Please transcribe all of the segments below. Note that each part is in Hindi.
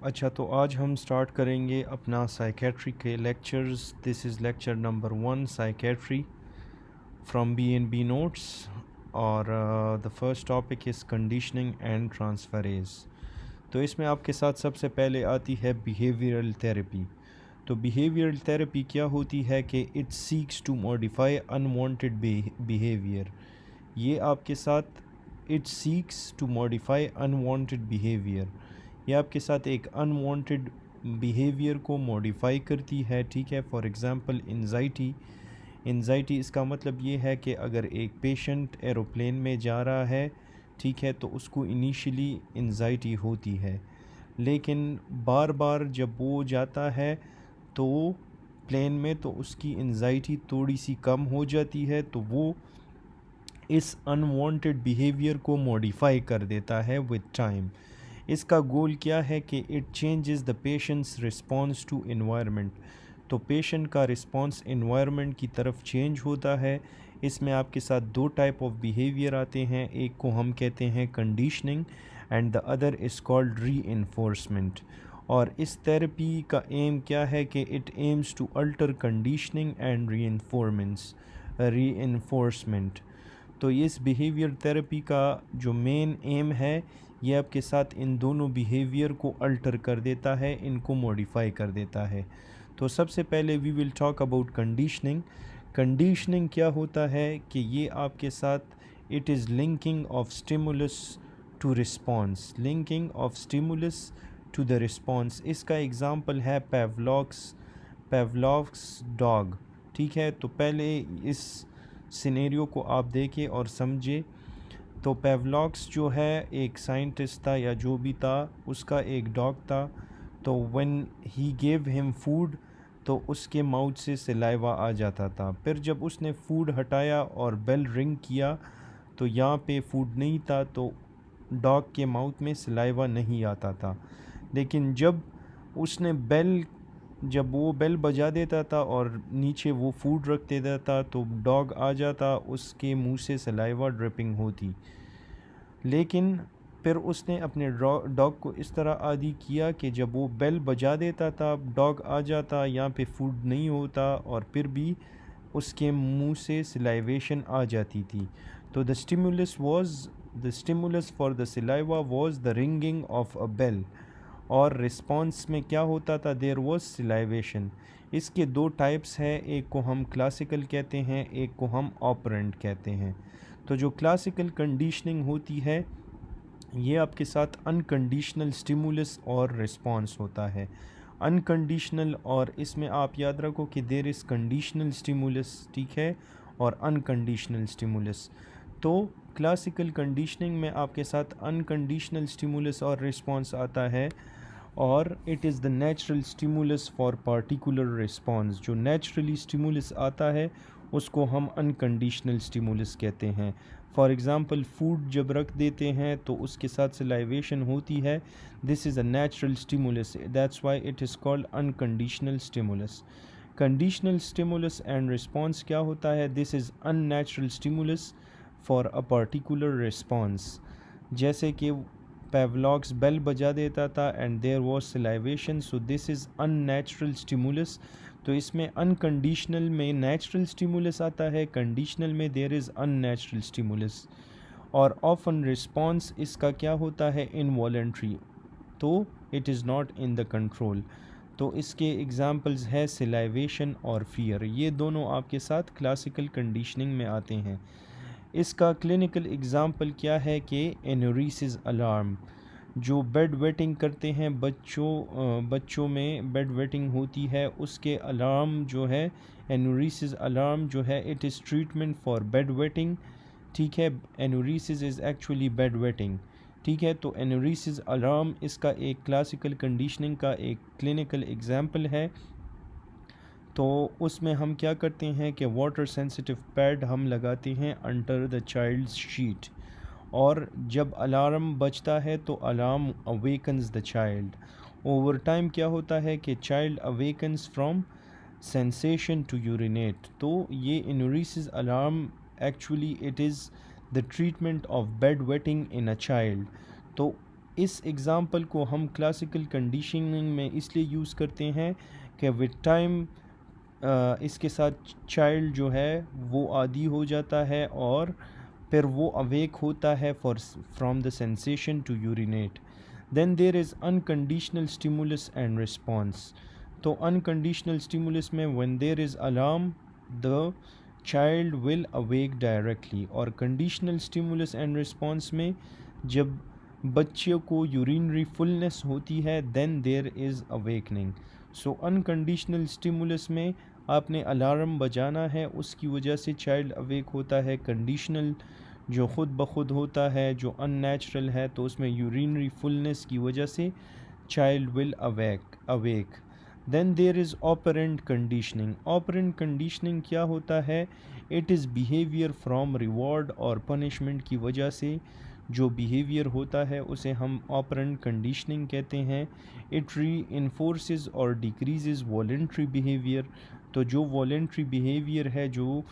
अच्छा, तो आज हम स्टार्ट करेंगे अपना साइकेट्री के lectures. This is lecture number 1, psychiatry from B notes. और the first topic is conditioning and transference. तो इसमें आपके साथ सबसे पहले आती है बिहेवियरल थेरेपी। तो बिहेवियरल थेरेपी क्या होती है कि it seeks to modify unwanted behaviour. ये आपके साथ it seeks to modify unwanted behaviour, ये आपके साथ एक अनवांटेड बिहेवियर को मॉडिफाई करती है। ठीक है, फॉर एग्ज़ाम्पल एंजाइटी इसका मतलब ये है कि अगर एक पेशेंट एरोप्लेन में जा रहा है, ठीक है, तो उसको इनिशियली एंजाइटी होती है, लेकिन बार बार जब वो जाता है तो प्लेन में तो उसकी एंजाइटी थोड़ी सी कम हो जाती है, तो वो इस अनवांटेड बिहेवियर को मॉडिफाई कर देता है विद टाइम। इसका गोल क्या है कि it changes the patient's response to environment. तो पेशेंट का रिस्पॉन्स एनवायरनमेंट की तरफ चेंज होता है। इसमें आपके साथ दो टाइप ऑफ बिहेवियर आते हैं, एक को हम कहते हैं conditioning and the other is called reinforcement. और इस थेरेपी का एम क्या है कि it aims to alter conditioning and reinforcement. तो इस बिहेवियर थेरेपी का जो मेन एम है, ये आपके साथ इन दोनों बिहेवियर को अल्टर कर देता है, इनको मॉडिफाई कर देता है। तो सबसे पहले we will talk about conditioning. Conditioning क्या होता है कि ये आपके साथ it is linking of stimulus to response, linking of stimulus to the response. इसका एग्ज़ाम्पल है पेवलॉव्स डॉग। ठीक है, तो पहले इस सिनेरियो को आप देखें और समझें। तो पेवलॉक्स जो है एक साइंटिस्ट था या जो भी था, उसका एक डॉग था। तो when he gave him food, तो उसके माउथ से सलाइवा आ जाता था। फिर जब उसने फूड हटाया और बेल रिंग किया, तो यहाँ पे फूड नहीं था, तो डॉग के माउथ में सलाइवा नहीं आता था। लेकिन उसने जब वो बेल बजा देता था और नीचे वो फूड रख देता था, तो डॉग आ जाता, उसके मुंह से सलाइवा ड्रिपिंग होती। लेकिन फिर उसने अपने डॉग को इस तरह आदी किया कि जब वो बेल बजा देता था, डॉग आ जाता, यहाँ पे फूड नहीं होता, और फिर भी उसके मुंह से सिलाइवेशन आ जाती थी। तो the stimulus for the saliva was the ringing of a bell, और रिस्पॉन्स में क्या होता था, देयर वाज सिलाइवेशन। इसके दो टाइप्स हैं, एक को हम क्लासिकल कहते हैं, एक को हम ऑपरेंट कहते हैं। तो जो क्लासिकल कंडीशनिंग होती है, ये आपके साथ अनकंडीशनल स्टिमुलस और रिस्पॉन्स होता है। अनकंडीशनल, और इसमें आप याद रखो कि देर इज़ कंडीशनल स्टिमुलस, ठीक है, और अनकंडीशनल स्टिमुलस। तो क्लासिकल कंडीशनिंग में आपके साथ अनकंडीशनल स्टिमुलस और रिस्पॉन्स आता है, और it is the natural stimulus for particular response. जो नेचुरली स्टिमुलस आता है उसको हम अनकंडीशनल स्टिमुलस कहते हैं। फॉर एग्ज़ाम्पल फूड जब रख देते हैं तो उसके साथ सलाइवेशन होती है, this is a natural stimulus, that's why it is called unconditional stimulus. Conditional stimulus and response क्या होता है, this is unnatural stimulus for a particular response. जैसे कि पेवलॉक्स बेल बजा देता था and there was salivation, so this is unnatural stimulus. तो इसमें अनकंडीशनल में नेचुरल स्टिमुलस आता है, कंडीशनल में देयर इज़ अननेचुरल स्टिमुलस। और ऑफन रिस्पॉन्स इसका क्या होता है, इनवॉलेंट्री, तो it is not in the control. तो इसके एग्जांपल्स है सिलाइवेशन और फियर, ये दोनों आपके साथ क्लासिकल कंडीशनिंग में आते हैं। इसका क्लिनिकल एग्जांपल क्या है कि एनोरिसिस अलार्म, जो बेड वेटिंग करते हैं बच्चों में बेड वेटिंग होती है, उसके अलार्म जो है एनोरिसिस अलार्म जो है, it is treatment for bed wetting. ठीक है, एनोरिसिस इज़ एक्चुअली बेड वेटिंग। ठीक है, तो एनोरिसिस अलार्म इसका एक क्लासिकल कंडीशनिंग का एक क्लिनिकल एग्जांपल है। तो उसमें हम क्या करते हैं कि वाटर सेंसिटिव पैड हम लगाते हैं अंडर द चाइल्ड्स शीट, और जब अलार्म बजता है तो alarm awakens the child. Over time क्या होता है कि child awakens from sensation to urinate. तो ये enuresis alarm actually it is the treatment of bed wetting in a child. तो इस एग्ज़ाम्पल को हम क्लासिकल कंडीशनिंग में इसलिए यूज़ करते हैं कि विद टाइम इसके साथ चाइल्ड जो है वो आदी हो जाता है और फिर वो अवेक होता है from the sensation to urinate. Then there is unconditional stimulus and response. तो अनकंडीशनल स्टिमुलस में when there is alarm the child will awake directly, और कंडीशनल स्टिमुलस एंड रिस्पॉन्स में जब बच्चे को यूरिनरी फुलनेस होती है then there is awakening. So unconditional stimulus में आपने अलार्म बजाना है, उसकी वजह से चाइल्ड अवेक होता है। कंडीशनल जो ख़ुद ब खुद होता है, जो अननेचुरल है, तो उसमें यूरिनरी फुलनेस की वजह से child will awake. Then there is operant conditioning. Operant conditioning क्या होता है? It is behaviour from reward और पनिशमेंट की वजह से जो बिहेवियर होता है उसे हम ऑपरेंट कंडीशनिंग कहते हैं। इट री इन्फोर्सेस और डिक्रीज़ वॉलेंट्री बिहेवियर। तो जो वॉलेंट्री बिहेवियर है जो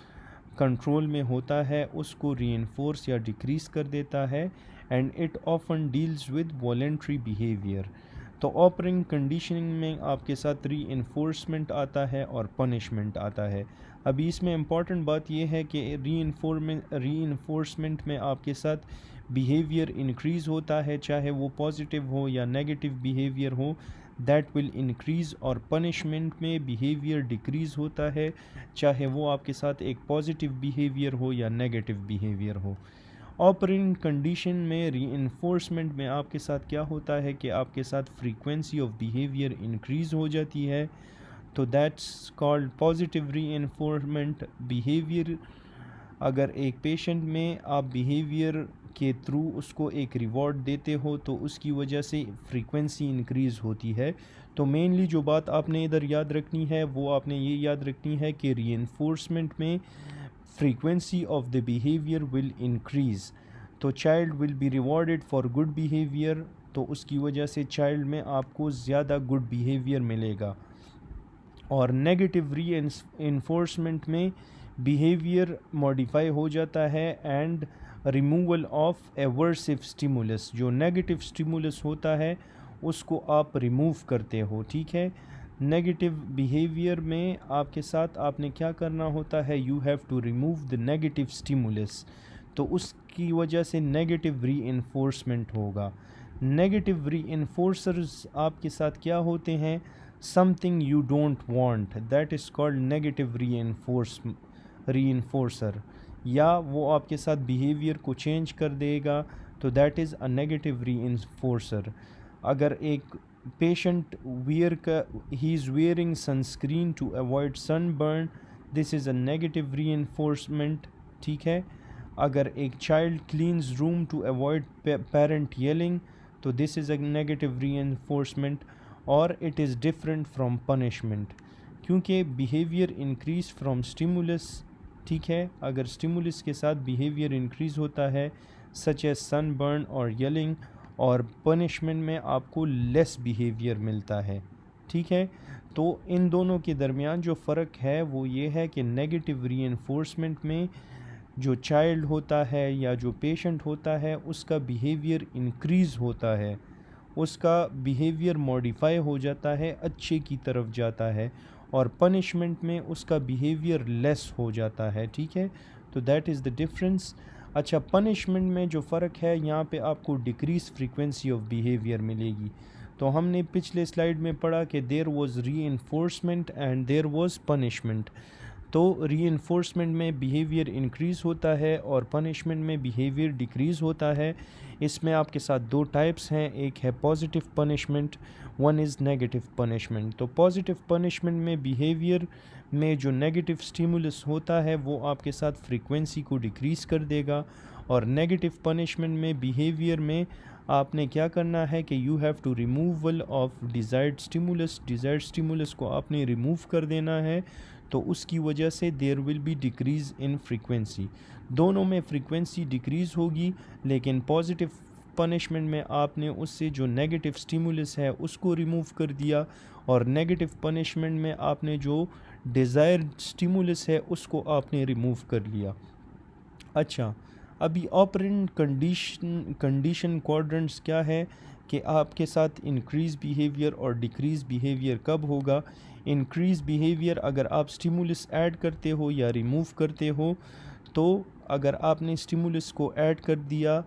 कंट्रोल में होता है उसको री इन्फोर्स या डिक्रीज़ कर देता है। And it often deals with voluntary behaviour. तो ऑपरेंट कंडीशनिंग में आपके साथ री इन्फोर्समेंट आता है और पनिशमेंट आता है। अभी इसमें इम्पॉर्टेंट बात यह है कि री इन्फोर्समेंट में आपके साथ बिहेवियर इंक्रीज़ होता है, चाहे वो पॉजिटिव हो या नेगेटिव बिहेवियर हो, दैट विल इंक्रीज़। और पनिशमेंट में बिहेवियर डिक्रीज़ होता है, चाहे वो आपके साथ एक पॉजिटिव बिहेवियर हो या नेगेटिव बिहेवियर हो। ऑपरेंट कंडीशन में रीइंफोर्समेंट में आपके साथ क्या होता है कि आपके साथ फ्रीक्वेंसी ऑफ बिहेवियर इंक्रीज़ हो जाती है, तो that's called positive reinforcement behaviour. अगर एक पेशेंट में आप बिहेवियर के थ्रू उसको एक रिवॉर्ड देते हो तो उसकी वजह से फ्रीक्वेंसी इंक्रीज़ होती है। तो मेनली जो बात आपने इधर याद रखनी है वो आपने ये याद रखनी है कि रीइंफोर्समेंट में frequency of the behavior will increase, तो child will be rewarded for good behaviour, तो उसकी वजह से चाइल्ड में आपको ज़्यादा गुड बिहेवियर मिलेगा। और नेगेटिव री इन्फोर्समेंट में बिहेवियर मॉडिफाई हो जाता है एंड रिमूवल ऑफ एवर्सिव स्टिमुलस। जो नेगेटिव स्टिमुलस होता है उसको आप रिमूव करते हो, ठीक है। नेगेटिव बिहेवियर में आपके साथ आपने क्या करना होता है, you have to remove the negative stimulus, तो उसकी वजह से नेगेटिव री इन्फोर्समेंट होगा। नेगेटिव री इन्फोर्सर्स आपके साथ क्या होते हैं? Something you don't want, that is called negative री इन्फोर्सर। या वो आपके साथ बिहेवियर को चेंज कर देगा, तो that is a negative reinforcer. अगर एक patient he is wearing sunscreen to avoid sunburn, this is a negative reinforcement, ठीक है। अगर एक child cleans room to avoid parent yelling, तो this is a negative reinforcement. और it is different from punishment, क्योंकि बिहेवियर इंक्रीज फ्रॉम स्टिमुलस, ठीक है। अगर स्टिमुलस के साथ बिहेवियर इंक्रीज़ होता है सच एज सनबर्न और येलिंग, और पनिशमेंट में आपको लेस बिहेवियर मिलता है, ठीक है। तो इन दोनों के दरमियान जो फ़र्क है वो ये है कि नेगेटिव रीइंफोर्समेंट में जो चाइल्ड होता है या जो पेशेंट होता है उसका बिहेवियर इंक्रीज़ होता है, उसका बिहेवियर मॉडिफाई हो जाता है, अच्छे की तरफ जाता है, और पनिशमेंट में उसका बिहेवियर लेस हो जाता है, ठीक है। तो दैट इज़ द डिफरेंस। अच्छा, पनिशमेंट में जो फ़र्क है यहाँ पे आपको डिक्रीज़ फ्रीक्वेंसी ऑफ बिहेवियर मिलेगी। तो हमने पिछले स्लाइड में पढ़ा कि there was reinforcement and there was punishment. तो रीइंफोर्समेंट में बिहेवियर इंक्रीज़ होता है और पनिशमेंट में बिहेवियर डिक्रीज़ होता है। इसमें आपके साथ दो टाइप्स हैं, एक है positive punishment, one is negative punishment. तो पॉजिटिव पनिशमेंट में बिहेवियर में जो नेगेटिव स्टिमुलस होता है वो आपके साथ फ्रीक्वेंसी को डिक्रीज़ कर देगा, और नेगेटिव पनिशमेंट में बिहेवियर में आपने क्या करना है कि you have to removal of desired stimulus को आपने रिमूव कर देना है, तो उसकी वजह से there will be decrease in frequency. दोनों में फ्रीक्वेंसी डिक्रीज़ होगी, लेकिन पॉजिटिव पनिशमेंट में आपने उससे जो नेगेटिव स्टिमुलस है उसको रिमूव कर दिया, और नेगेटिव पनिशमेंट में आपने जो डिज़ायर्ड स्टिमुलस है उसको आपने रिमूव कर लिया। अच्छा, अभी ऑपरेंट कंडीशन क्वाड्रेंट्स क्या है कि आपके साथ इंक्रीज़ बिहेवियर और डिक्रीज़ बिहेवियर कब होगा। इंक्रीज़ बिहेवियर अगर आप स्टिमुलस ऐड करते हो या रिमूव करते हो, तो अगर आपने स्टिमुलस को ऐड कर दिया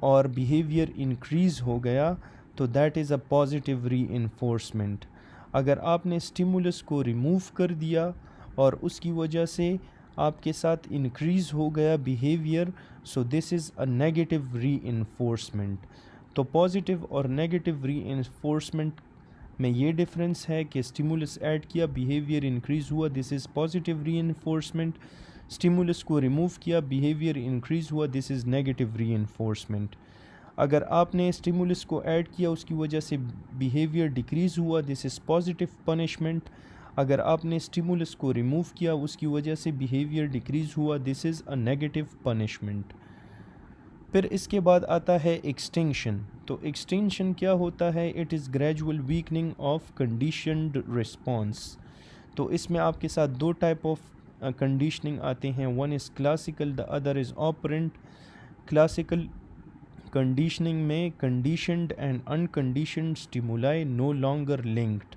और बिहेवियर इंक्रीज़ हो गया तो that is a positive reinforcement. अगर आपने स्टिमुलस को रिमूव कर दिया और उसकी वजह से आपके साथ इंक्रीज़ हो गया behaviour, so this is a negative reinforcement. तो पॉजिटिव और नेगेटिव रीइंफोर्समेंट में ये डिफरेंस है कि स्टिमुलस ऐड किया, बिहेवियर इंक्रीज़ हुआ, this is positive reinforcement. Stimulus को रिमूव किया, बिहेवियर इंक्रीज़ हुआ, दिस इज़ नेगेटिव रीइंफोर्समेंट। अगर आपने स्टिमुलस को ऐड किया उसकी वजह से बिहेवियर डिक्रीज़ हुआ, दिस इज़ पॉजिटिव पनिशमेंट। अगर आपने स्टिमुलस को रिमूव किया उसकी वजह से बिहेवियर डिक्रीज़ हुआ, this is a negative punishment. फिर इसके बाद आता है एक्सटिंक्शन। तो एक्सटिंक्शन क्या होता है? It is gradual weakening of conditioned response. तो इसमें आपके साथ दो टाइप ऑफ कंडीशनिंग आते हैं, one is classical, the other is operant. Classical conditioning में conditioned and unconditioned stimuli no longer linked.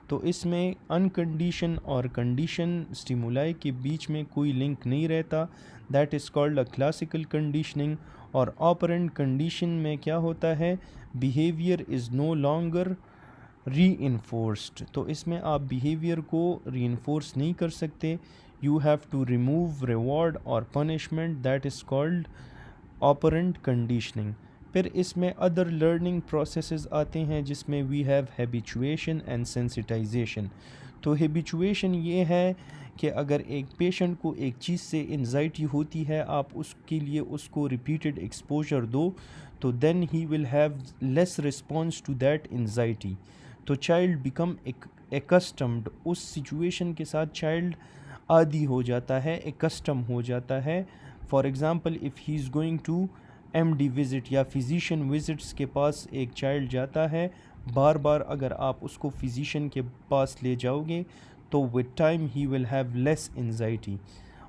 तो इसमें अनकंडीशन और कंडीशन स्टिमुलाई के बीच में कोई लिंक नहीं रहता, that is called a classical conditioning. और ऑपरेंट कंडीशन में क्या होता है? Behaviour is no longer reinforced. तो इसमें आप बिहेवियर को रीइंफोर्स नहीं कर सकते, you have to remove reward और punishment, that is called operant conditioning. फिर इसमें अदर लर्निंग प्रोसेसेस आते हैं जिसमें we have habituation and sensitisation. तो हैबिचुएशन ये है कि अगर एक पेशेंट को एक चीज़ से एंजाइटी होती है, आप उसके लिए उसको रिपीटेड एक्सपोजर दो, तो then he will have less response to that anxiety. तो चाइल्ड बिकम एकस्टम्ड, उस सिचुएशन के साथ चाइल्ड आदी हो जाता है, एकस्टम हो जाता है। For example if he is going to MD visit या फिजिशियन विज़िट्स के पास एक चाइल्ड जाता है, बार बार अगर आप उसको फिजिशियन के पास ले जाओगे तो with time he will have less anxiety.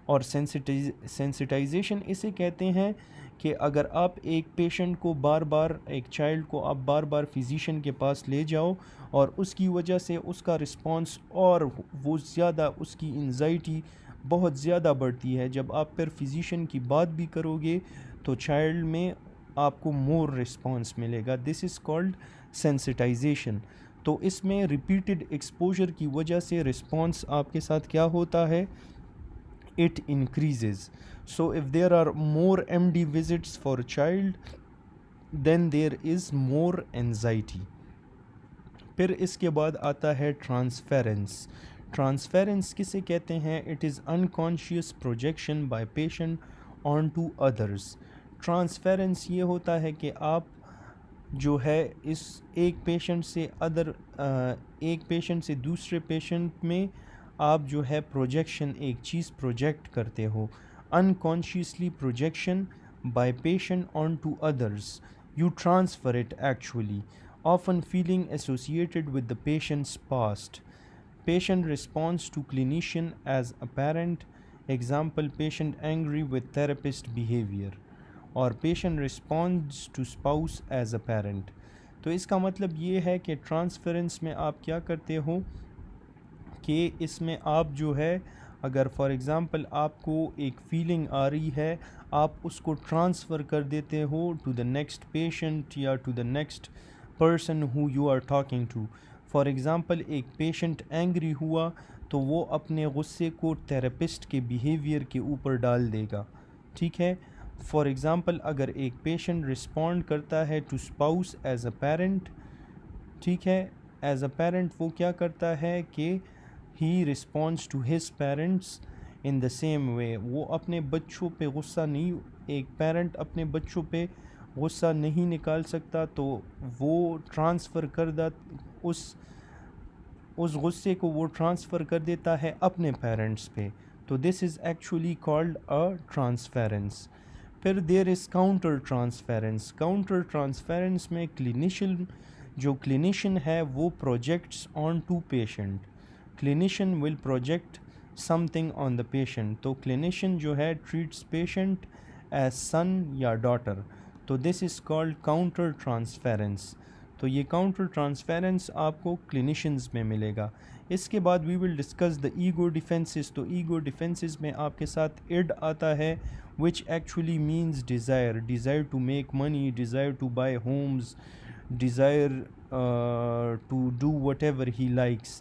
और सेंसिटाइजेशन इसे कहते हैं कि अगर आप एक पेशेंट को बार बार, एक चाइल्ड को आप बार बार फिजिशियन के पास ले जाओ और उसकी वजह से उसका रिस्पॉन्स और वो ज़्यादा, उसकी एंजाइटी बहुत ज़्यादा बढ़ती है, जब आप फिर फिजिशियन की बात भी करोगे तो चाइल्ड में आपको मोर रिस्पॉन्स मिलेगा, दिस इज़ कॉल्ड सेंसिटाइजेशन। तो इसमें रिपीटेड एक्सपोजर की वजह से रिस्पॉन्स आपके साथ क्या होता है? It increases. So if there are more MD visits for child then there is more anxiety. फिर इसके बाद आता है ट्रांसफेरेंस। ट्रांसफेरेंस किसे कहते हैं? It is unconscious projection by patient on to others. Transference ये होता है कि आप जो है इस एक पेशेंट से दूसरे पेशेंट में आप जो है प्रोजेक्शन, एक चीज़ प्रोजेक्ट करते हो। Unconsciously projection by patient on to others, you transfer it actually, often feeling associated with the patient's past. Patient responds to clinician as apparent. Example, patient angry with therapist behavior. और patient responds to spouse as apparent. तो इसका मतलब ये है कि ट्रांसफरेंस में आप क्या करते हो कि इसमें आप जो है, अगर फॉर एग्ज़ाम्पल आपको एक फीलिंग आ रही है, आप उसको ट्रांसफ़र कर देते हो टू द नेक्स्ट पेशेंट या to the next person who you are talking to. For example एक पेशेंट एंग्री हुआ तो वो अपने गुस्से को थेरेपिस्ट के बिहेवियर के ऊपर डाल देगा, ठीक है। फॉर एग्ज़ाम्पल अगर एक पेशेंट रिस्पॉन्ड करता है to spouse as a parent, ठीक है, एज अ पेरेंट वो क्या करता है कि he responds to his parents in the same way. वो अपने बच्चों पे गुस्सा नहीं, एक पेरेंट अपने बच्चों पे गुस्सा नहीं निकाल सकता, तो वो ट्रांसफ़र कर दा उस गुस्से को वो ट्रांसफ़र कर देता है अपने पेरेंट्स पे। तो this is actually called a transference. फिर there is counter transference. Counter transference में जो क्लिनिशियन है वो projects on to patient. Clinician will project something on the patient. तो क्लिनिशियन जो है ट्रीट्स पेशेंट एज सन या डॉटर। तो this is called counter transference. तो ये काउंटर ट्रांसफेरेंस आपको क्लिनिशियंस में मिलेगा। इसके बाद we will discuss the ego defences. तो ईगो डिफेंसेस में आपके साथ इड आता है, which actually means desire to make money, desire to buy homes, desire to do whatever he likes.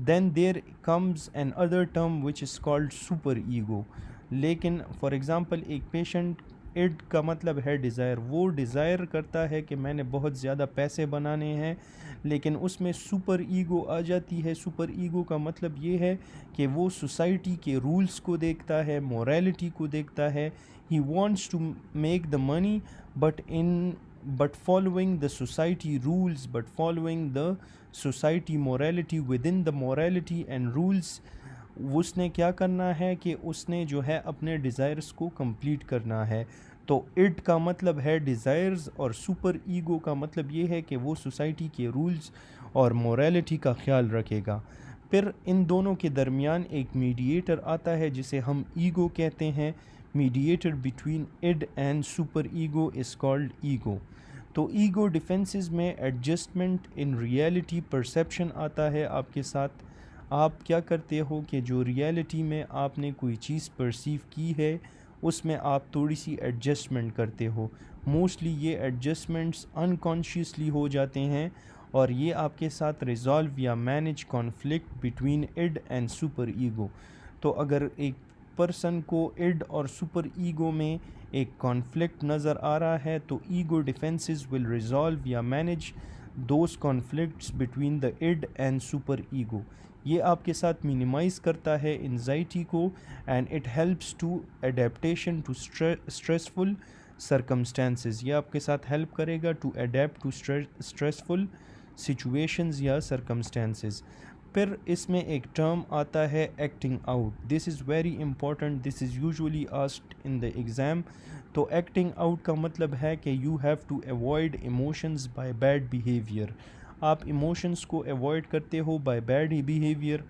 Then there comes another term which is called super ego. लेकिन फॉर एग्ज़ाम्पल एक पेशेंट, इड का मतलब है डिज़ायर, वो डिज़ायर करता है कि मैंने बहुत ज़्यादा पैसे बनाने हैं, लेकिन उसमें सुपर ईगो आ जाती है। सुपर ईगो का मतलब ये है कि वो सोसाइटी के रूल्स को देखता है, मोरालिटी को देखता है। He wants to make the money but following the society rules, but following the society morality, within the morality and rules उसने क्या करना है कि उसने जो है अपने डिज़ायर्स को कंप्लीट करना है। तो इड का मतलब है डिज़ायर्स और सुपर ईगो का मतलब ये है कि वो सोसाइटी के रूल्स और मोरालिटी का ख्याल रखेगा। फिर इन दोनों के दरमियान एक मीडिएटर आता है जिसे हम ईगो कहते हैं। Mediator between id and super ego is called ego. तो ईगो डिफेंसेस में एडजस्टमेंट इन रियलिटी परसेप्शन आता है आपके साथ। आप क्या करते हो कि जो रियलिटी में आपने कोई चीज़ परसीव की है उसमें आप थोड़ी सी एडजस्टमेंट करते हो। मोस्टली ये एडजस्टमेंट्स अनकॉन्शियसली हो जाते हैं और ये आपके साथ रिजॉल्व या manage conflict between id and super ego. तो अगर एक पर्सन को इड और सुपर ईगो में एक कॉन्फ्लिक्ट नज़र आ रहा है तो ईगो डिफेंसेस विल रिजॉल्व या manage those conflicts between the id and super ego. ये आपके साथ मिनिमाइज़ करता है एंजाइटी को and it helps to adaptation to stressful circumstances. ये आपके साथ हेल्प करेगा to adapt to stressful situations या सरकमस्टेंसेस। फिर इसमें एक टर्म आता है acting out. This is very important, this is usually asked in the exam. तो एक्टिंग आउट का मतलब है कि you have to avoid emotions by bad behaviour. आप इमोशंस को अवॉइड करते हो by bad behaviour.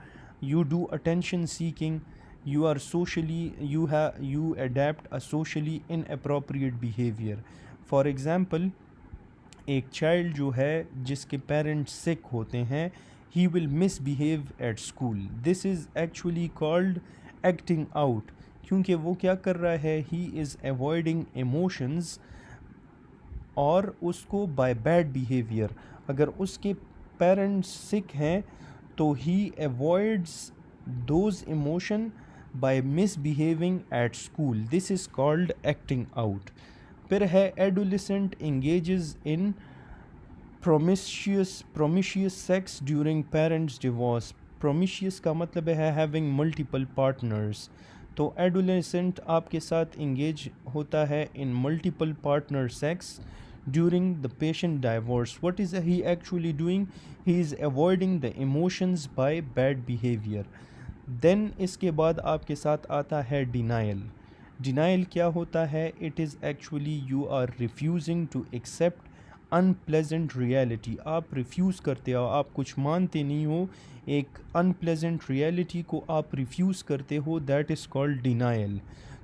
You do attention seeking, you are socially you adapt a socially inappropriate behavior. For example, एक चाइल्ड जो है जिसके पेरेंट्स सिक होते हैं, he will misbehave at school. This is actually called acting out, क्योंकि वो क्या कर रहा है, he is avoiding emotions और उसको by bad behavior। अगर उसके पेरेंट्स सिक हैं तो he avoids those emotion by misbehaving at school. This is called acting out. फिर है adolescent engages in promiscuous sex during parents divorce. Promiscuous का मतलब है having multiple partners। तो adolescent आपके साथ engage होता है in multiple partner sex during the patient divorce. What is he actually doing? He is avoiding the emotions by bad behavior. Then इसके बाद आपके साथ आता है denial. Denial क्या होता है? It is actually you are refusing to accept unpleasant reality. आप रिफ्यूज़ करते हो, आप कुछ मानते नहीं हो, एक अनप्लेजेंट रियलिटी को आप रिफ्यूज़ करते हो, दैट इज़ कॉल्ड डिनाइल।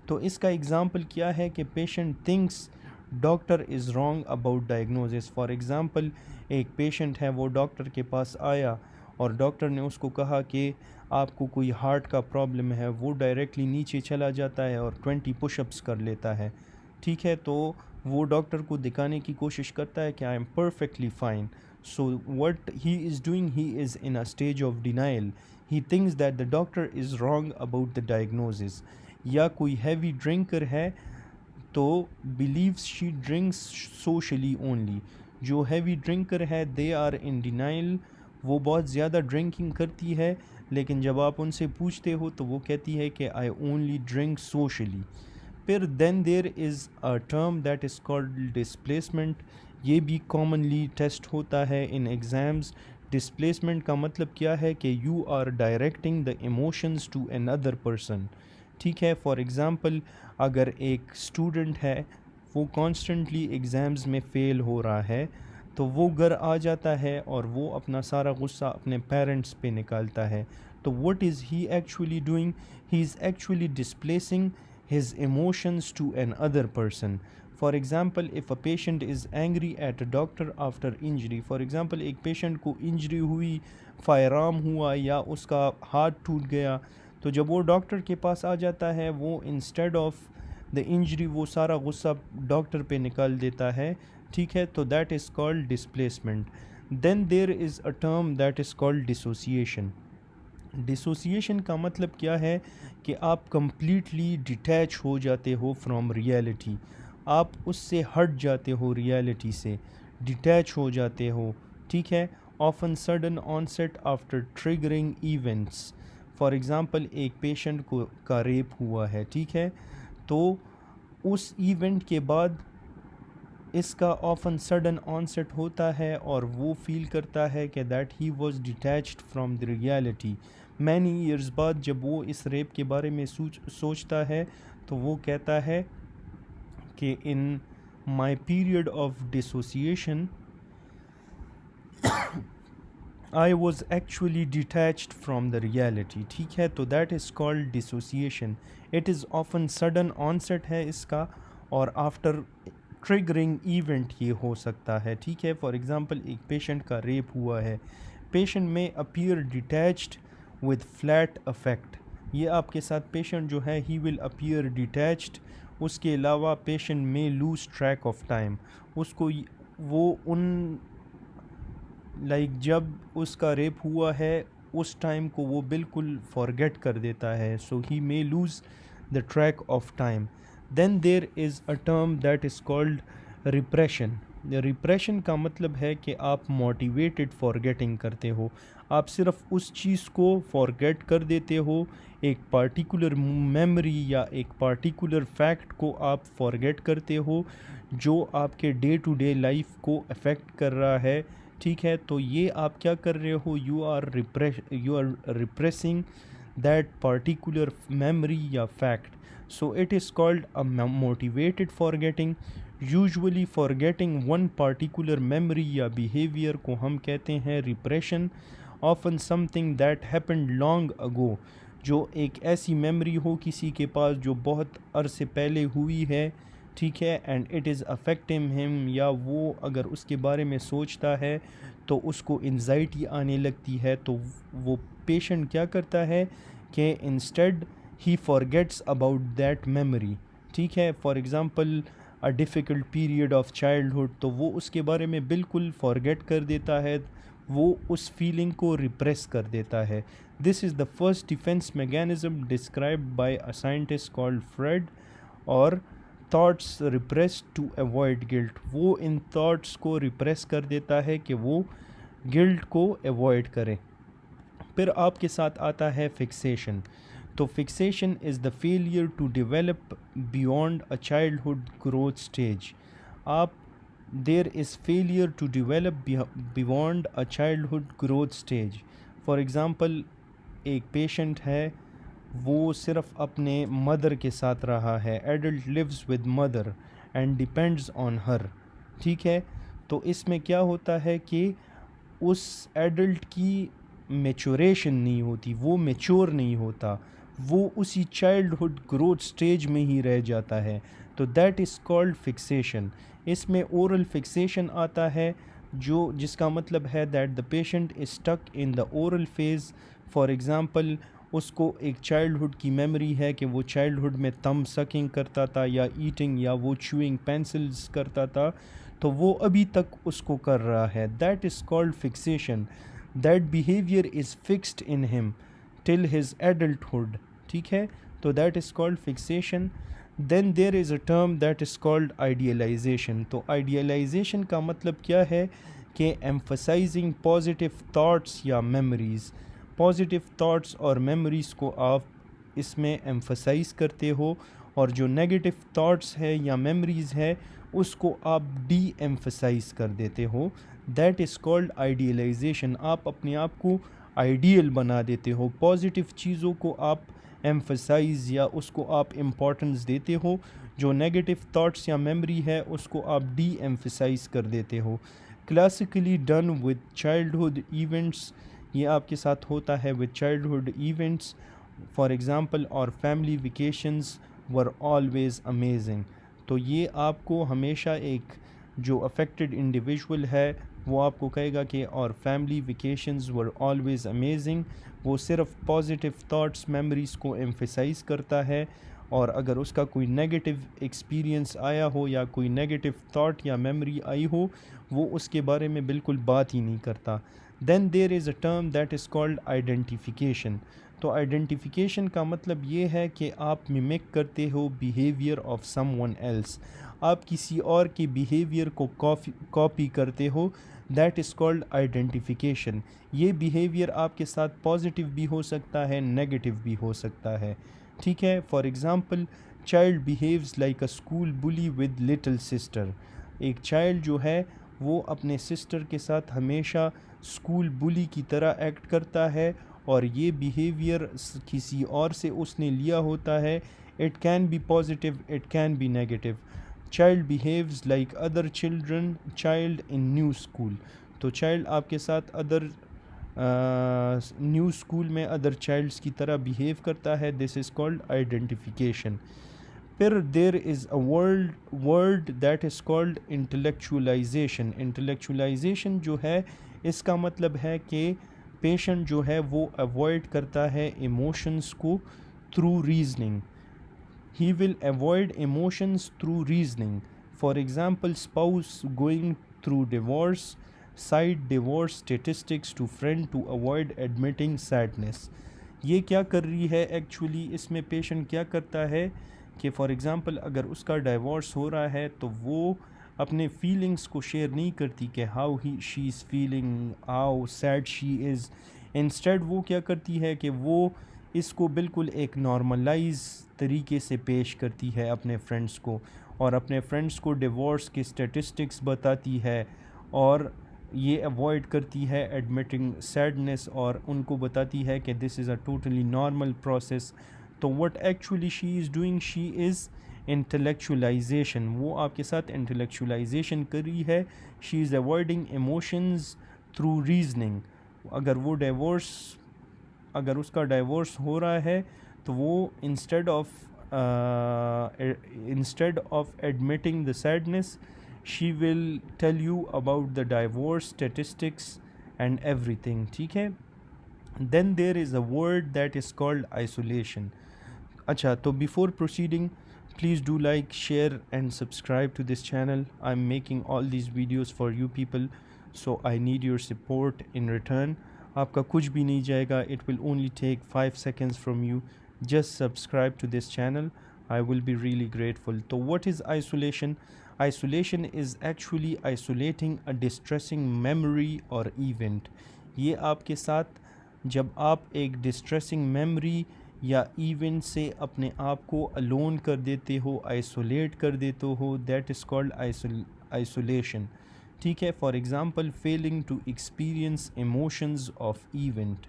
तो इसका एग्ज़ाम्पल क्या है कि patient thinks doctor is wrong about diagnosis. For example, एक पेशेंट है, वो डॉक्टर के पास आया और डॉक्टर ने उसको कहा कि आपको कोई हार्ट का प्रॉब्लम है। वो डायरेक्टली नीचे चला जाता है और 20 पुशअप्स कर लेता है। ठीक है, तो वो डॉक्टर को दिखाने की कोशिश करता है कि I am perfectly fine. So what he is doing, he is in a stage of denial. He thinks that the doctor is wrong about the diagnosis. या कोई हैवी ड्रिंकर है तो believes she drinks socially only. जो हैवी ड्रिंकर है दे आर इन डिनाइल, वो बहुत ज़्यादा ड्रिंकिंग करती है, लेकिन जब आप उनसे पूछते हो तो वो कहती है कि आई ओनली ड्रिंक सोशली। फिर then there is a term that is called displacement. ये भी कॉमनली टेस्ट होता है इन एग्ज़ाम्स। डिस्प्लेसमेंट का मतलब क्या है कि you are directing the emotions to another person. ठीक है, फॉर एग्ज़ाम्पल, अगर एक स्टूडेंट है वो कॉन्स्टेंटली एग्ज़ाम्स में फ़ेल हो रहा है तो वो घर आ जाता है और वो अपना सारा गुस्सा अपने पेरेंट्स पे निकालता है। तो what is he actually doing? He is actually displacing his emotions to an other person. For example if a patient is angry at a doctor after injury, for example एक पेशेंट को इंजरी हुई, फायर आर्म हुआ या उसका हाथ टूट गया, तो जब वो डॉक्टर के पास आ जाता है, वो इंस्टेड ऑफ द इंजरी वो सारा गुस्सा डॉक्टर पे निकाल देता है, ठीक है, तो that is called displacement. Then there is a term that is called dissociation. Dissociation का मतलब क्या है कि आप कंप्लीटली डिटैच हो जाते हो फ्रॉम रियलिटी, आप उससे हट जाते हो, रियलिटी से डिटैच हो जाते हो, ठीक है. Often sudden onset after triggering events, for example एक पेशेंट को का रेप हुआ है, ठीक है, तो उस इवेंट के बाद इसका ऑफन सडन ऑनसेट होता है और वो फील करता है कि that he was detached from the reality. Many years बाद जब वो इस रेप के बारे में सोचता है, तो वो कहता है कि in my period of dissociation I was actually detached from the reality, ठीक है, तो that is called dissociation. It is often sudden onset है इसका, और आफ्टर ट्रिगरिंग इवेंट ये हो सकता है, ठीक है. फॉर एग्ज़ाम्पल एक पेशेंट का रेप हुआ है, पेशेंट में appear detached with flat affect, ये आपके साथ पेशेंट जो है ही विल अपीयर डिटैच्ड. उसके अलावा पेशेंट में लूज ट्रैक ऑफ टाइम, उसको वो उन जब उसका रेप हुआ है उस टाइम को वो बिल्कुल फॉरगेट कर देता है, so he may lose the track of time. Then there is a term that is called repression. Repression का मतलब है कि आप मोटिवेटेड फॉरगेटिंग करते हो, आप सिर्फ उस चीज़ को फॉरगेट कर देते हो, एक पार्टिकुलर मेमोरी या एक पार्टिकुलर फैक्ट को आप फॉरगेट करते हो जो आपके डे टू डे लाइफ को अफेक्ट कर रहा है, ठीक है. तो ये आप क्या कर रहे हो, you are repressing that particular memory या fact. So it is called a motivated forgetting. Usually forgetting one particular memory या बिहेवियर को हम कहते हैं repression. Often something that happened long ago, जो एक ऐसी मेमोरी हो किसी के पास जो बहुत अरसे पहले हुई है, ठीक है, and it is affecting him, या वो अगर उसके बारे में सोचता है तो उसको एंजाइटी आने लगती है, तो वो पेशेंट क्या करता है कि instead he forgets about that memory, ठीक है. For example a difficult period of childhood, तो वो उसके बारे में बिल्कुल फॉरगेट कर देता है, वो उस फीलिंग को रिप्रेस कर देता है. This is the first defence mechanism described by a scientist called Freud. और thoughts repress to avoid guilt, वो इन थॉट्स को रिप्रेस कर देता है कि वो गिल्ट को अवॉइड करें. फिर आपके साथ आता है फिक्सेशन. तो fixation is the failure to develop beyond a childhood growth stage. आप there is failure to develop beyond a childhood growth stage. For example एक पेशेंट है, वो सिर्फ अपने मदर के साथ रहा है, adult lives with mother and depends on her, ठीक है. तो इसमें क्या होता है कि उस एडल्ट की मेचोरेशन नहीं होती, वो मेच्योर नहीं होता, वो उसी चाइल्डहुड ग्रोथ स्टेज में ही रह जाता है, तो दैट इज़ कॉल्ड फिक्सेशन. इसमें ओरल फिक्सेशन आता है, जो जिसका मतलब है that the patient is stuck in the oral phase. For example उसको एक चाइल्डहुड की मेमोरी है कि वो चाइल्डहुड में थंब सकिंग करता था या ईटिंग या वो च्यूइंग पेंसिल्स करता था, तो वो अभी तक उसको कर रहा है, that is called fixation. That behaviour is fixed in him till his adulthood, ठीक है, तो that is called fixation. Then there is a term that is called idealisation. तो आइडियलाइजेशन का मतलब क्या है कि एम्फसाइजिंग पॉजिटिव थाट्स या मेमोरीज़, पॉजिटिव थाट्स और मेमोरीज़ को आप इसमें एम्फसाइज करते हो, और जो नेगेटिव थाट्स है या मेमोरीज़ है उसको आप डी एम्फसाइज कर देते हो, दैट इज़ कॉल्ड आइडियलाइजेशन. आप अपने आप को आइडियल बना देते हो, पॉजिटिव चीज़ों को आप एम्फसाइज या उसको आप इम्पोर्टेंस देते हो, जो नेगेटिव थाट्स या मेमोरी है उसको आप डी एम्फसाइज कर देते हो. Classically done with childhood events, ये आपके साथ होता है with childhood events. For example और फैमिली वेकेशंस वर ऑलवेज़ अमेजिंग. तो ये आपको हमेशा एक जो अफेक्टेड इंडिविजुअल है वो आपको कहेगा कि और फैमिली वेकेशंस वर ऑलवेज़ अमेजिंग। वो सिर्फ पॉजिटिव थॉट्स मेमोरीज़ को एम्फेसाइज करता है, और अगर उसका कोई नेगेटिव एक्सपीरियंस आया हो या कोई नेगेटिव थॉट या मेमोरी आई हो वो उसके बारे में बिल्कुल बात ही नहीं करता। Then there is a term that is called identification. तो आइडेंटिफिकेशन का मतलब ये है कि आप मिमिक करते हो बिहेवियर ऑफ समवन एल्स, आप किसी और के बिहेवियर को कॉपी करते हो, दैट इज़ कॉल्ड आइडेंटिफिकेशन। ये बिहेवियर आपके साथ पॉजिटिव भी हो सकता है, नेगेटिव भी हो सकता है, ठीक है। For example, child behaves like a school bully with little sister. एक चाइल्ड जो है वो अपने सिस्टर के साथ हमेशा स्कूल बुली की तरह एक्ट करता है, और ये बिहेवियर किसी और से उसने लिया होता है। It can be positive, it can be negative. Child behaves like other children child in new school. तो चाइल्ड आपके साथ अदर न्यू स्कूल में अदर चाइल्ड्स की तरह बिहेव करता है, दिस इज़ कॉल्ड आइडेंटिफिकेशन। फिर there is a word that is called intellectualisation. Intellectualisation जो है इसका मतलब है कि पेशेंट जो है वो अवॉइड करता है इमोशंस को through reasoning. He will avoid emotions through reasoning. For example, spouse going through divorce side divorce statistics to friend to avoid admitting sadness. ये क्या कर रही है एक्चुअली, इसमें पेशेंट क्या करता है कि फॉर एग्ज़ाम्पल अगर उसका डाइवोर्स हो रहा है तो वो अपने फीलिंग्स को शेयर नहीं करती कि how he she is feeling, how sad she is. Instead वो क्या करती है कि वो इसको बिल्कुल एक नॉर्मलाइज तरीके से पेश करती है अपने फ्रेंड्स को, और अपने फ्रेंड्स को डिवोर्स के स्टेटिस्टिक्स बताती है, और ये अवॉइड करती है एडमिटिंग सैडनेस, और उनको बताती है कि this is a totally normal process. तो what actually she is doing, she is intellectualization. वो आपके साथ इंटेलेक्चुअलाइजेशन कर रही है। She is avoiding emotions through reasoning. अगर वो डाइवोर्स अगर उसका डाइवोर्स हो रहा है तो वो instead of admitting the sadness she will tell you about the divorce statistics and everything, ठीक है। Then there is a word that is called isolation. अच्छा, तो before proceeding, please do like, share and subscribe to this channel. I'm making all these videos for you people, so I need your support in return. आपका कुछ भी नहीं जाएगा, it will only take 5 seconds from you. Just subscribe to this channel, I will be really grateful. So what is isolation? Isolation is actually isolating a distressing memory or event. ये आपके साथ जब आप एक distressing memory या इवेंट से अपने आप को अलोन कर देते हो, आइसोलेट कर देते हो, दैट इज़ कॉल्ड आइसोलेशन, ठीक है। For example, failing to experience emotions of event.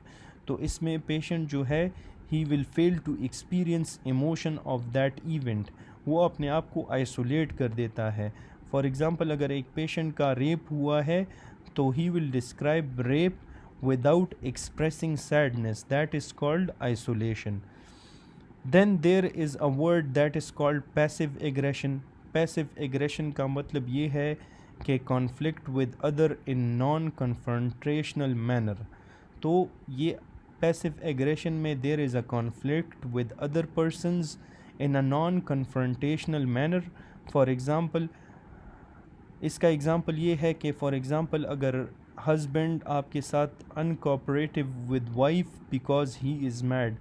तो इसमें पेशेंट जो है he will fail to experience emotion of that event, वो अपने आप को आइसोलेट कर देता है। फॉर एग्ज़ाम्पल, अगर एक पेशेंट का रेप हुआ है तो he will describe rape without expressing sadness, that is called isolation. Then there is a word that is called passive aggression. Passive aggression का मतलब ये है कि conflict with other in non-confrontational manner. तो ये passive aggression में there is a conflict with other persons in a non-confrontational manner. For example, इसका एग्ज़ाम्पल ये है कि फॉर एग्ज़ाम्पल अगर हस्बैंड आपके साथ uncooperative with wife because he is mad,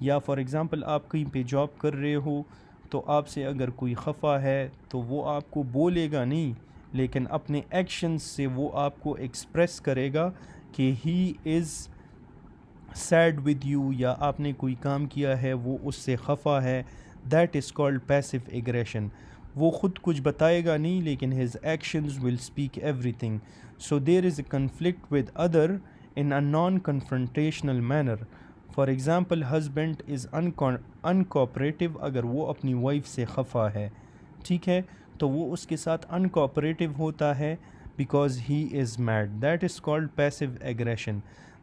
या फॉर एग्ज़ाम्पल आप कहीं पे जॉब कर रहे हो तो आपसे अगर कोई खफा है तो वो आपको बोलेगा नहीं, लेकिन अपने एक्शंस से वो आपको एक्सप्रेस करेगा कि he is sad with you, या आपने कोई काम किया है वो उससे खफा है, that is called passive aggression. वो ख़ुद कुछ बताएगा नहीं लेकिन his actions will speak everything. So there is a conflict with other in a non confrontational manner. For example, husband is uncooperative, अगर वो अपनी वाइफ से खफा है, ठीक है, तो वो उसके साथ अनकोऑपरेटिव होता है because he is mad, that is called passive aggression.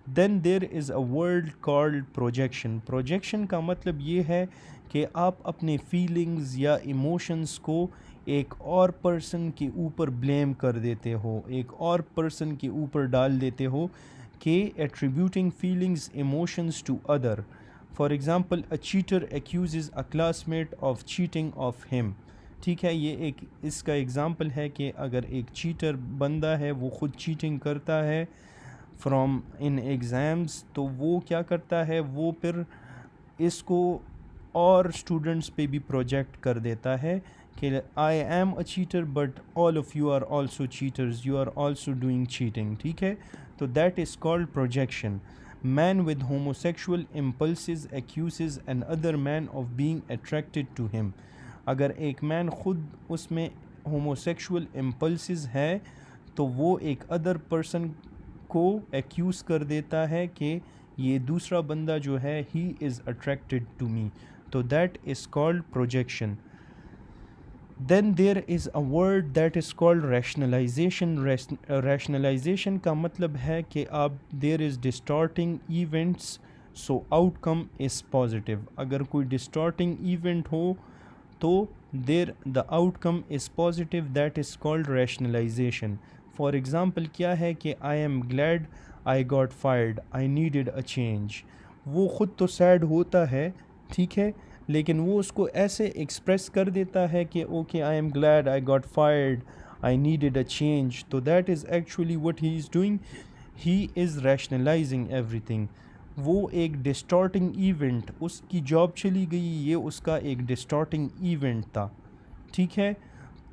Then there is a word called projection. Projection का मतलब ये है कि आप अपने फीलिंग्स या इमोशंस को एक और पर्सन के ऊपर ब्लेम कर देते हो, एक और पर्सन के ऊपर डाल देते हो कि attributing feelings emotions to other. For example a cheater accuses a classmate of cheating of him. ठीक है, ये एक इसका एग्ज़ाम्पल है कि अगर एक चीटर बंदा है वो ख़ुद चीटिंग करता है फ्रॉम इन एग्ज़ाम्स, तो वो क्या करता है, वो फिर इसको और स्टूडेंट्स पे भी प्रोजेक्ट कर देता है कि I am a cheater but all of you are also cheaters, you are also doing cheating. ठीक है, तो that is called projection. Man with homosexual impulses accuses another man of being attracted to him. अगर एक मैन ख़ुद उसमें homosexual impulses है तो वो एक अदर पर्सन को एक्यूज़ कर देता है कि ये दूसरा बंदा जो है he is attracted to me. तो that is called projection. Then there is a word that is called rationalization. Rationalization का मतलब है कि आप there is distorting events so outcome is positive. अगर कोई distorting event हो तो there the outcome is positive, that is called rationalization. For example क्या है कि I am glad I got fired, I needed a change. वो ख़ुद तो सैड होता है, ठीक है, लेकिन वो उसको ऐसे एक्सप्रेस कर देता है कि okay I am glad I got fired, I needed a change. तो that is actually what he is doing, he is rationalizing everything. वो एक डिस्टॉर्टिंग इवेंट, उसकी जॉब चली गई, ये उसका एक डिस्टॉर्टिंग इवेंट था. ठीक है,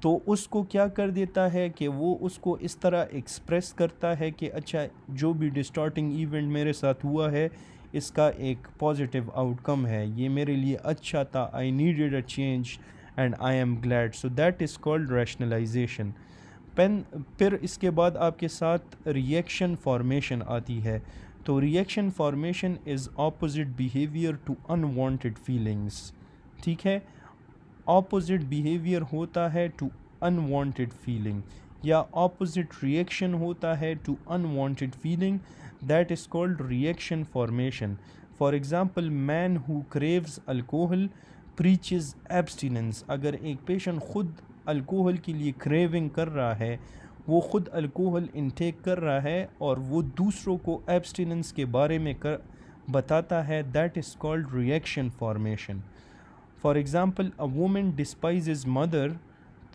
तो उसको क्या कर देता है कि वो उसको इस तरह एक्सप्रेस करता है कि अच्छा जो भी डिस्टॉर्टिंग इवेंट मेरे साथ हुआ है इसका एक पॉजिटिव आउटकम है, ये मेरे लिए अच्छा था, I needed a change and I am glad. So that is called rationalisation. फिर इसके बाद आपके साथ रिएक्शन फॉर्मेशन आती है. तो reaction formation is opposite behaviour to unwanted feelings. ठीक है, ऑपोजिट बिहेवियर होता है टू अनवांटेड फीलिंग या ऑपोजिट रिएक्शन होता है to unwanted feeling. That is called reaction formation. For example man who craves alcohol preaches abstinence. अगर एक पेशेंट ख़ुद अल्कोहल के लिए क्रेविंग कर रहा है, वो ख़ुद अल्कोहल इनटेक कर रहा है और वो दूसरों को एब्सटिनेंस के बारे में बताता है, that is called reaction formation. For example a woman despises mother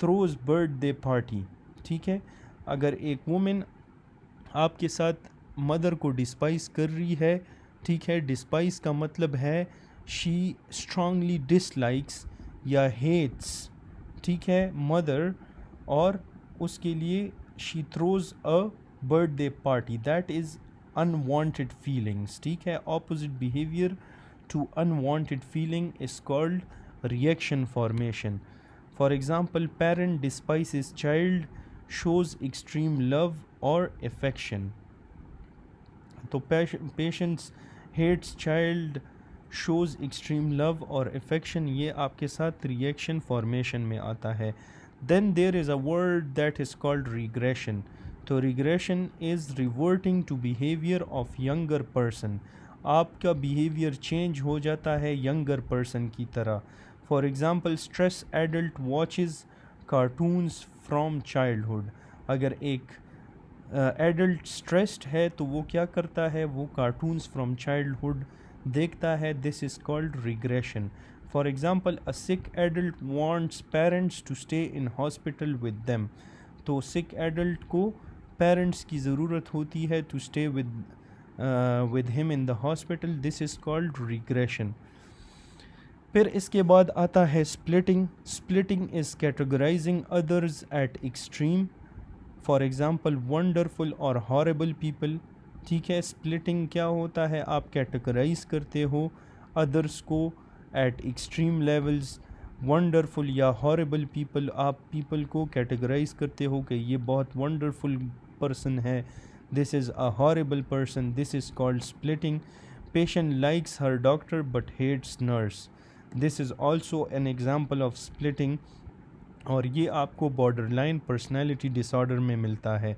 throws birthday party. ठीक है, अगर एक वुमेन आपके साथ मदर को डिस्पाइस कर रही है, ठीक है, डिस्पाइस का मतलब है शी स्ट्रांगली डिसलाइक्स या हेट्स, ठीक है, मदर, और उसके लिए she throws a birthday party. That is unwanted feelings. ठीक है, opposite behaviour to unwanted feeling is called reaction formation. For example parent despises child shows extreme love or affection. तो patients hates child shows extreme love or affection, ये आपके साथ reaction formation में आता है. Then there is a word that is called regression. तो regression is reverting to behavior of younger person. आपका behavior change हो जाता है younger person की तरह. For example, stress adult watches cartoons from childhood. अगर एक एडल्ट स्ट्रेस्ड है तो वो क्या करता है, वो कार्टून्स फ्रॉम चाइल्डहुड देखता है. This is called regression. For example a sick adult wants parents to stay in hospital with them. तो सिक एडल्ट को पेरेंट्स की ज़रूरत होती है to stay with him in the hospital. This is called regression. फिर इसके बाद आता है splitting. Splitting is categorising others at extreme. For example wonderful और हॉरेबल पीपल. ठीक है, स्प्लिटिंग क्या होता है, आप कैटेगराइज करते हो अदर्स को एट एक्सट्रीम लेवल्स. वंडरफुल या हॉरेबल पीपल, आप पीपल को कैटेगराइज करते हो कि ये बहुत वंडरफुल पर्सन है, this is a horrible person. This is called splitting. Patient likes her doctor but hates nurse. This is also an example of splitting, और ये आपको बॉर्डरलाइन पर्सनैलिटी डिसऑर्डर में मिलता है.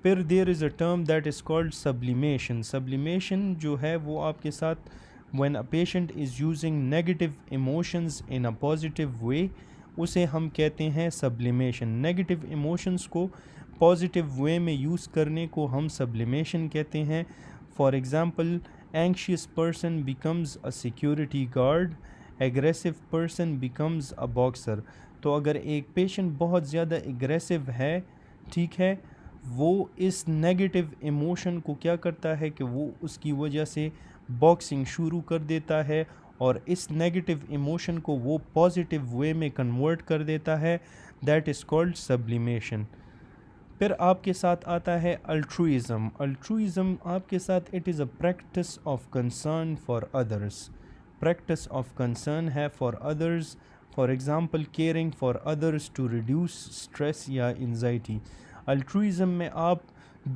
फिर there is a term that is called sublimation. Sublimation जो है वो आपके साथ when a patient is using negative emotions in a positive way, उसे हम कहते हैं सब्लिमेशन। नेगेटिव इमोशंस को पॉजिटिव वे में यूज़ करने को हम सब्लिमेशन कहते हैं। For example, anxious person becomes a security guard, aggressive person becomes a boxer. तो अगर एक पेशेंट बहुत ज़्यादा एग्रेसिव है, ठीक है, वो इस नेगेटिव इमोशन को क्या करता है कि वो उसकी वजह से बॉक्सिंग शुरू कर देता है और इस नेगेटिव इमोशन को वो पॉजिटिव वे में कन्वर्ट कर देता है। That is called sublimation. फिर आपके साथ आता है अल्ट्रुइज़म। अल्ट्रुइज़म आपके साथ it is a practice of concern for others. Practice of concern है for others, for example caring for others to reduce stress या एंजाइटी। अल्ट्रुइज़म में आप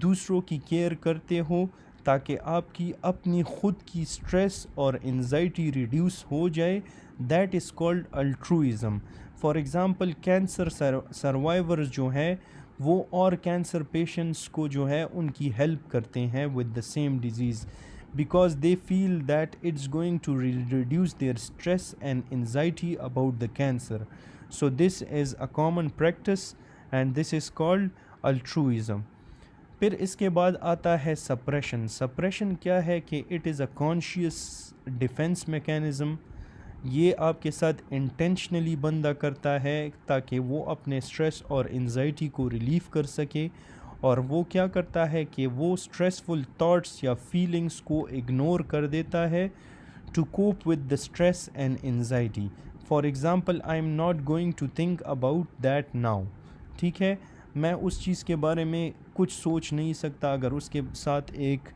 दूसरों की केयर करते हो ताकि आपकी अपनी ख़ुद की स्ट्रेस और एंजाइटी रिड्यूस हो जाए। That is called altruism. For example cancer survivors जो हैं वो और कैंसर पेशेंट्स को जो है उनकी हेल्प करते हैं with the same disease, because they feel that it's going to reduce their stress and anxiety about the cancer. So this is a common practice and this is called altruism. फिर इसके बाद आता है सप्रेशन। सप्रेशन क्या है कि it is a conscious defence mechanism. ये आपके साथ इंटेंशनली बंदा करता है ताकि वो अपने स्ट्रेस और एंजाइटी को रिलीव कर सके, और वो क्या करता है कि वो स्ट्रेसफुल थॉट्स या फीलिंग्स को इग्नोर कर देता है to cope with the stress and anxiety. For example, I am not going to think about that now. ठीक है, मैं उस चीज़ के बारे में कुछ सोच नहीं सकता अगर उसके साथ एक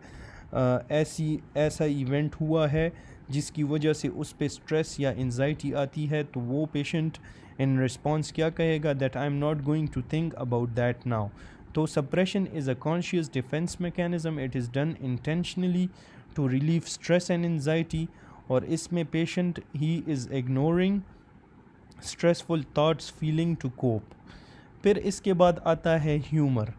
ऐसा इवेंट हुआ है जिसकी वजह से उस पे स्ट्रेस या एंजाइटी आती है, तो वो पेशेंट इन रिस्पॉन्स क्या कहेगा, that I am not going to think about that now. तो suppression is a conscious defence mechanism. It is done intentionally to relieve stress and anxiety, और इसमें patient he is ignoring stressful thoughts feeling to cope. फिर इसके बाद आता है ह्यूमर।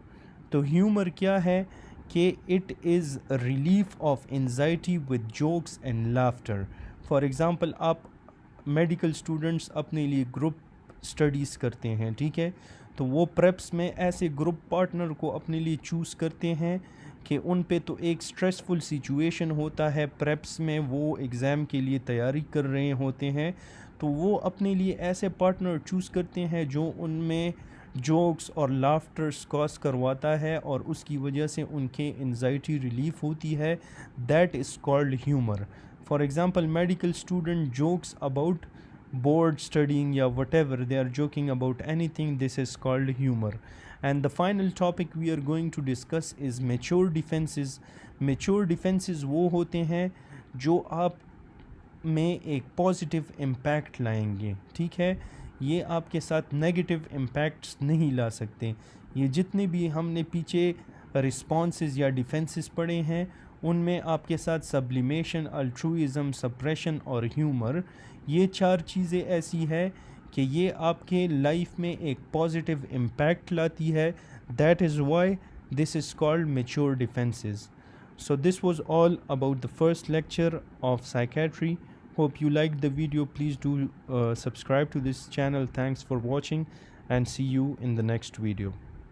तो ह्यूमर क्या है कि it is relief of anxiety with jokes and laughter. For example, आप मेडिकल स्टूडेंट्स अपने लिए ग्रुप स्टडीज़ करते हैं, ठीक है, तो वो प्रेप्स में ऐसे ग्रुप पार्टनर को अपने लिए चूज़ करते हैं कि उन पे तो एक स्ट्रेसफुल सिचुएशन होता है, प्रेप्स में वो एग्ज़ाम के लिए तैयारी कर रहे होते हैं, तो वो अपने लिए ऐसे पार्टनर चूज़ करते हैं जो उनमें जोक्स और लाफ्टर्स कॉज करवाता है और उसकी वजह से उनके एंजाइटी रिलीफ होती है। That is called humour. For example, medical student jokes about bored studying, या whatever they are joking about anything, this is called humor. And the final topic we are going to discuss is mature defenses. Mature defenses वो होते हैं जो आप में एक पॉजिटिव इम्पैक्ट लाएंगे, ठीक है, ये आपके साथ नेगेटिव इम्पैक्ट्स नहीं ला सकते। ये जितने भी हमने पीछे रिस्पॉन्सेस या डिफेंसेस पढ़े हैं उनमें आपके साथ सब्लिमेशन, अल्ट्रुइज़म, सप्रेशन और ह्यूमर, ये चार चीज़ें ऐसी है कि ये आपके लाइफ में एक पॉजिटिव इम्पैक्ट लाती है। That is why this is called mature defences. So this was all about the first lecture of psychiatry. Hope you liked the video. Please do subscribe to this channel. Thanks for watching and see you in the next video.